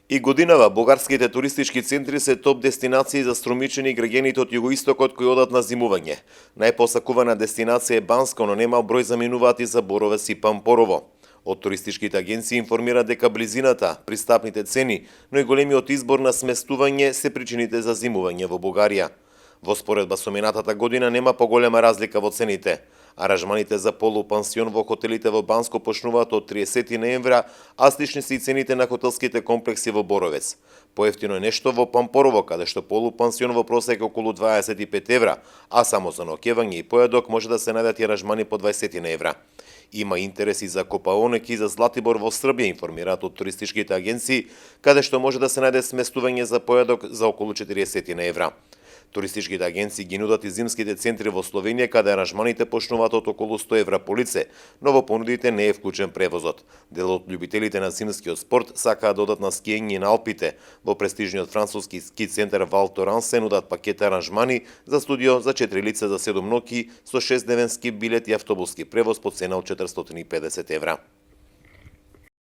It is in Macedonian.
И годинава бугарските туристички центри се топ дестинации за струмичени граѓаните од југоистокот кои одат на зимување. Најпосакувана дестинација е Банско, но нема број заминуваат и за Боровец и Пампорово. Од туристичките агенции информира дека близината, пристапните цени, но и големиот избор на сместување се причините за зимување во Бугарија. Во споредба со минатата година нема поголема разлика во цените. Аранжманите за полупансион во хотелите во Банско почнуваат од 30 ноември, а слични се и цените на хотелските комплекси во Боровец. Поевтино е нешто во Пампорово, каде што полупансион во просек е околу 25 евра, а само за ноќевање и појадок може да се најдат и аранжмани по 20 евра. Има интереси за Копаонек и за Златибор во Србија, информираат од туристичките агенции, каде што може да се најде сместување за појадок за околу 40 евра. Туристичките агенции ги нудат и зимските центри во Словенија, каде аранжманите почнуваат од околу 100 евра по лице, но во понудите не е вклучен превозот. Дел од љубителите на зимскиот спорт сакаат да одат на скиење на Алпите. Во престижниот француски ски центар Вал Торан се нудат пакет аранжмани за студио за 4 лица за 7 ноќи со 6-дневен ски билет и автобуски превоз по цена од 450 евра.